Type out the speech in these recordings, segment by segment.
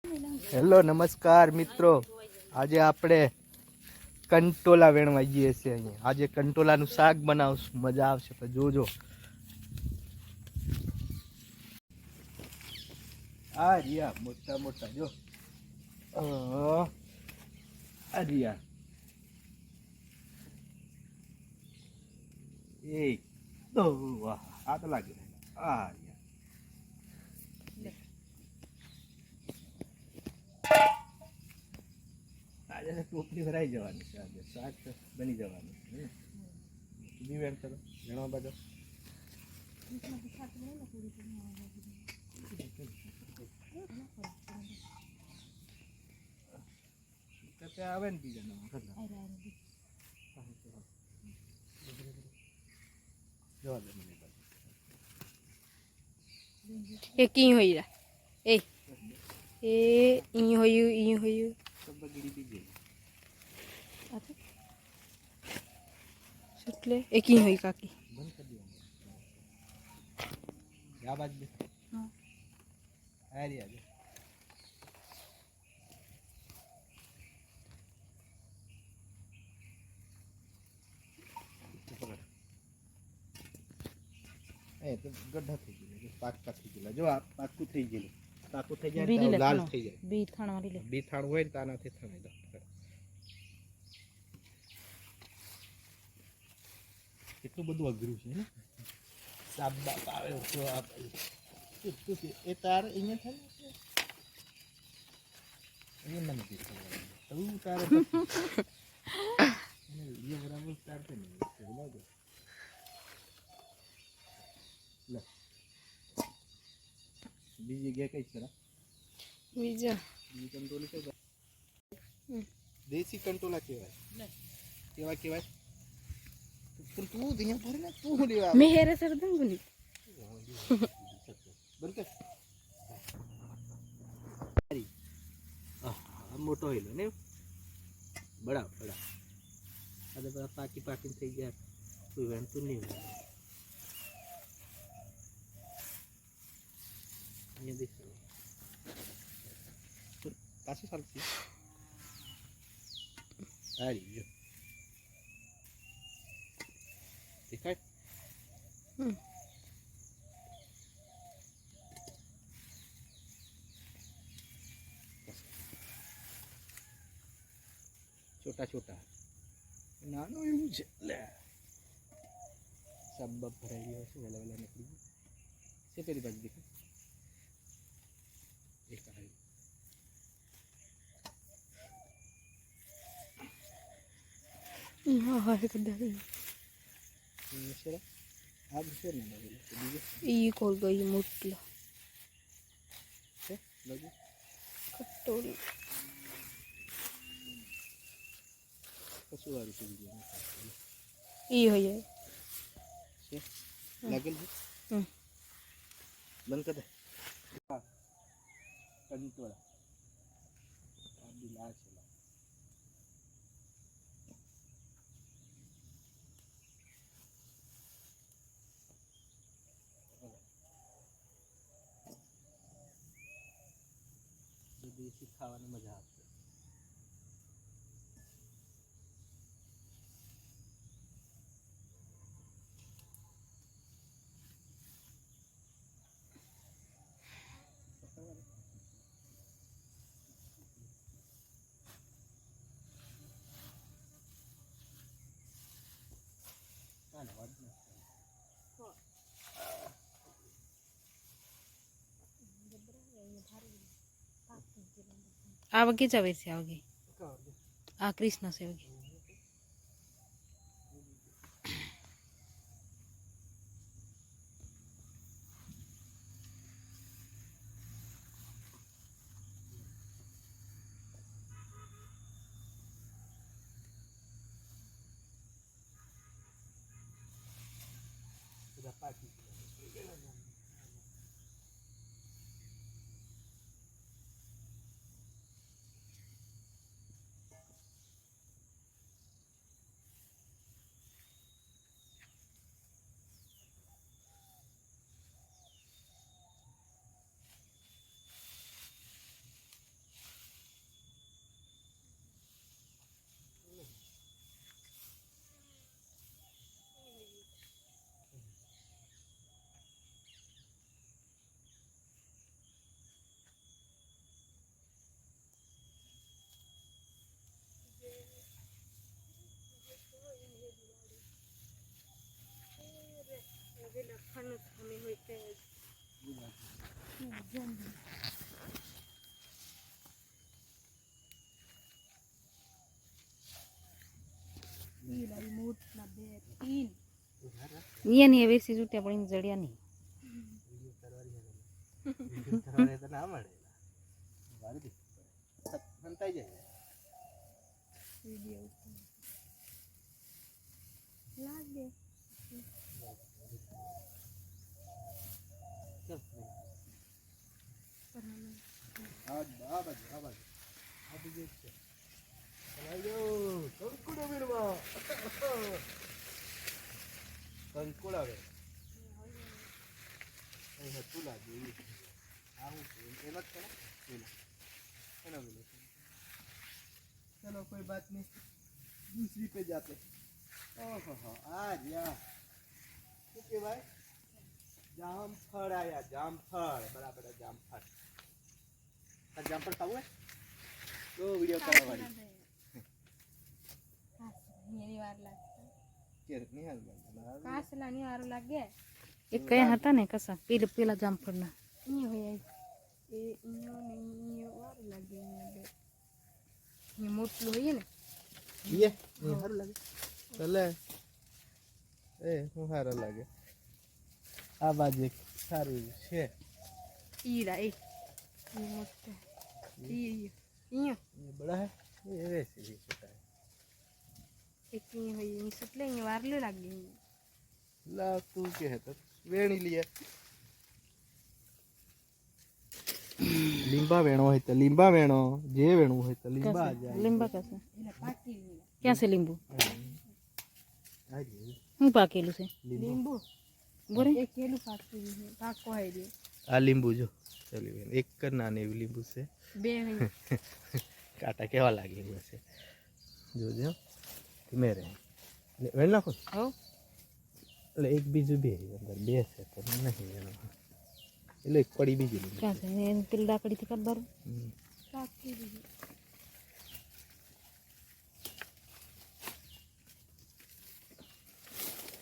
Hello નમસ્કાર મિત્રો, આજે આપણે કંટોલા વેણવા જઈએ છીએ. અહીંયા આજે કંટોલાનું શાક બનાવશું, મજા આવશે તો જોજો. આ રહ્યા મોટા મોટા જો, આ રહ્યા એક દો, વાહ આ તો લાગી રહ્યા. આ રહ્યા આજે ટોપલી ભરાઈ જવાની છે. આજે શાક બની જવાનું છે. બી વેણ કરો વેણવા બાજુ આવે ને બીજા જવા દે મને એ કી હોય એ એ ઈ હોયું બગડી બીજે એટલે એ કી હોય કાકી બંધ કરી દેવાનું. આ બાજુ બે આ રહ્યા જો. એ તો ગઢા થઈ ગયેલા, પાકા થઈ ગયેલા. જો આ પાકું થઈ ગયેલું, પાકું થઈ જાય તો લાલ થઈ જાય. બી થાણ મારી લે, બી થાણ હોય ને તાનાથી થણાઈ દો. કેટલું બધું અઘરું છે ને. સાપ બાપ આવે તો એ તાર અહીંયા થાય અહીંયા નથી થવાનું તારે બરાબર તારતે નહીં લાગે. બીજી જગ્યાએ કઈ છે બીજા બીજી કંટોલી છે. દેશી કંટોલા કહેવાય. કેવા કહેવાય? તું અહીંયા ભરે ને તું લેવા મેં હેરે સર દંગુની બંધ કર. મોટો હેલો ને બડા બડા આ બધા પાકી પાકી થઈ ગયા. કોઈ વેણતું નહીં હોય. અહીંયા દેખ પાછું ચાલશે. સારી જો દેખાય. છોટા છોટા નાનું એવું છે. લે સબ ભરાઈ ગયો છે. વેલા વેલા નીકળી ગયું છે. પેલી બાજુ દેખાય એક આવી. હા હા કદાચ આ છે ને બીજું ઈ કોલ ગઈ મોટલા છે લાગુ કટોરી કશું વાળું છે બીજું ઈ હોય છે લાગેલ છે. બંધ કર દે. કંટોળા આ બિલા છે. દેશી ખાવાની મજા આવશે. આ વગે જ આવે છે. આગે આ કૃષ્ણ છે વગે પાકી ये नहीं वेसी जूटिया पड़ी जड़िया नहीं તો ના મળે વાળી દે હંતાઈ જાય આ બાજુ આ બીજે છે ચલાઈ કંકુડા વીણવા કંકુડા વે અહીં હતું લાગે આવું એનો જ છે ને એનો વીણો चलो कोई बात नहीं दूसरी पे जाते ओहो आज या ओके भाई जामफल आया जामफल बराबर जामफल आ जामफल खाऊ है तो वीडियो करवानी नहीं हाल કાસલાની વાર લાગે एक कया હતા ને કસા પેલા પેલા જામફળના અહીંયા હોય એ અહીંયા ને અહીંયા વાર લાગે અહીંયા મોટલું હોય ને ये हार लगे चले ए હું હારો લાગે આ બાજુ એક સારું છે ઈરા એ મોટા અહીંયા ये बड़ा है ये वैसे ही छोटा है એક અહીંયા હોય અહીં એટલે અહીંયા વાર લાગે ला तू के है तो वेणी लिए લીંબા વેણો હોય તો લીંબા વેણો જે વેણવું હોય તો લીંબા આ જાય લીંબા कैसे એટલે પાકી क्या से लींबू આ જે હું પાકેલું છે લીંબુ લીંબુ બોરે એક કેલું પાકી છે પાકો હોય રે આ લીંબુ જો ચલી બેન એક જ નાની એવી લીંબુ છે બે હોય કાંટા કેવા લાગે એવું છે જોજો ધીમે રહે વેણ નાખો હો એટલે એક બીજું બે અંદર બે છે તો નહીં એનો એટલે એક પડી બીજી લીંબુ क्या से इन तिल डाकड़ी थी कर बार પાકી છે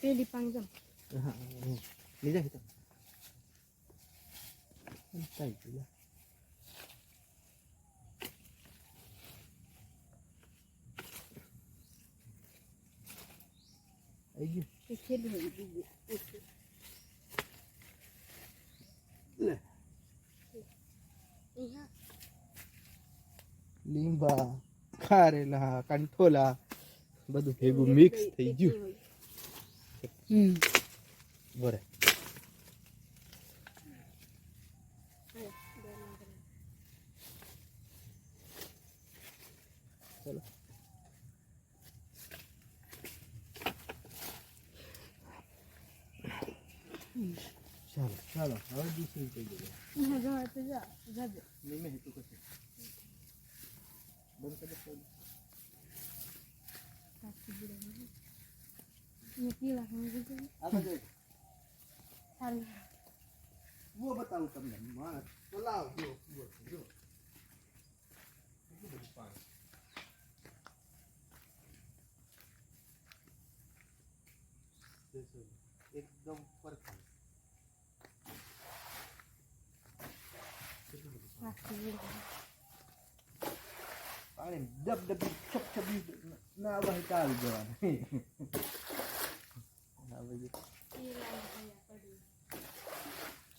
પેલી પાંગમ હા લીધા તો થાય પેલા आई गई એ ખેલું હોય બીજું ઓકે ले અહીંયા લીંબા ખારેલા કંઠોલા બધું ભેગું મિક્સ થઈ ગયું બરે ચલો ચાલો ચાલો હવે દૂસરી થઈ ગઈ અહીંયા જવા તો જા જાજે નીમે હેતુ કશે બંધ કરી દો પાકી બુડા અહીંયા પીલા ખાઈ ગયું આગળ જો સારું वो बताऊं તમને માણસ તો લાવ જો જો કેટલું બધું પાણી एकदम परफेक्ट પાકી બુડા પાણી ડબડબી છપછપી ના આવે તો આવી જવાનું આ બધું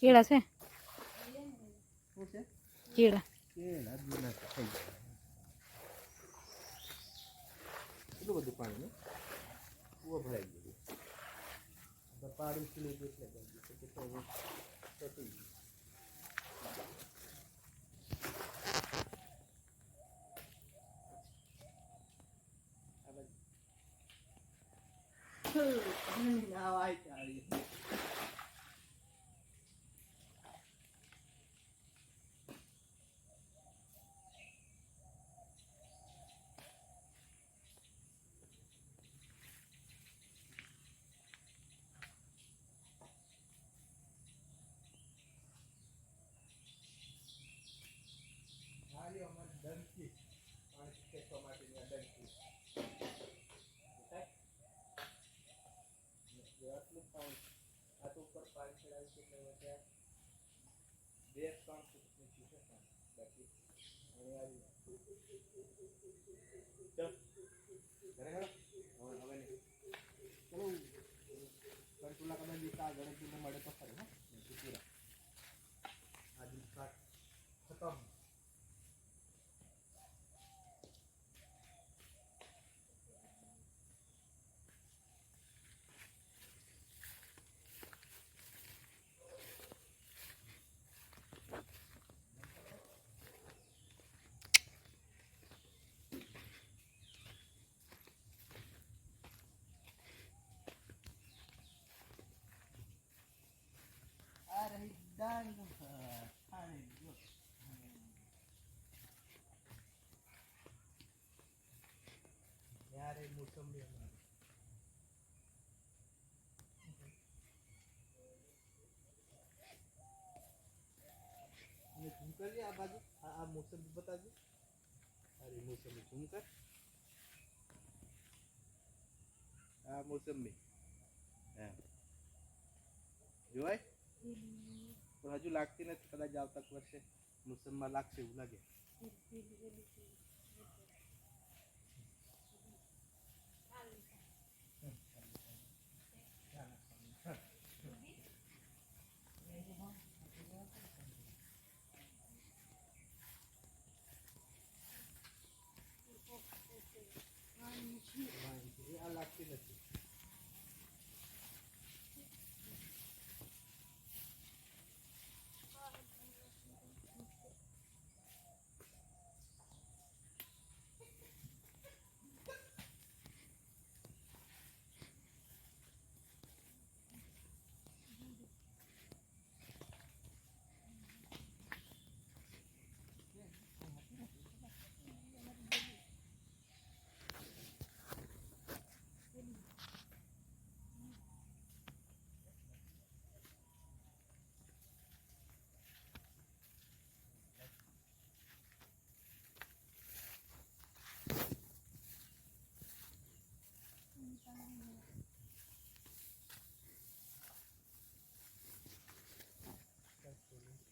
કેળા છે શું છે કેળા કેળા જૂના તો થઈ ગયા કેટલું બધું પાણી ને કૂવો ભરાઈ ગયું પાડું ખીલી ગયું એટલે તો તટી ગયું now I tell you. આ તો ઉપર પાણી ચડાવીશું એટલે હવે ત્યાં 2-3 ફૂટ નીચું છે પાણી. બાકી હવે આવી ચાલ ઘરે હેડો. હવે નહીં ચલો કંટોલા કદાચ દીતા ગણેશજીને મળે તો ખરું હા પૂરા આજે સ્ટાર્ટ ખતમ. આ રહી દાળ યારે મોસંબી અમારી અને ઝૂમ કરજે આ બાજુ આ મોસંબી બતાવજે. અરે મોસંબી ઝૂમ કર. આ મોસંબી હા જોવાય પણ હજુ લાગતી નથી. કદાચ આવતા વર્ષે મોસમમાં લાગશે એવું લાગે. આ લાગતી નથી.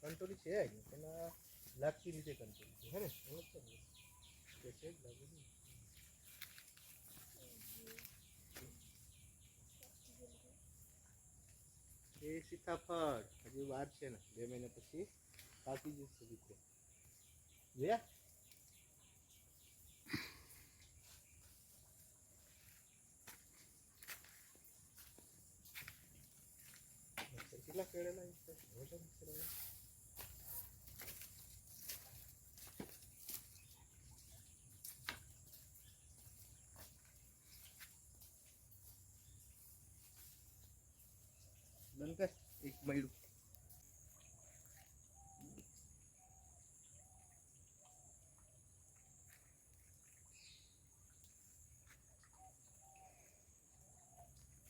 કંટોલી છે જ પણ લાગતી રીતે કંટોલી છે હે ને એવું છે ને કે છે જ લાગે ને. એ સીતાફળ હજી વાર છે ને 2 મહિના પછી પાકી જશે રીતે જોયા. કેટલા કેળેલા છે બંધ કર એક મળ્યું.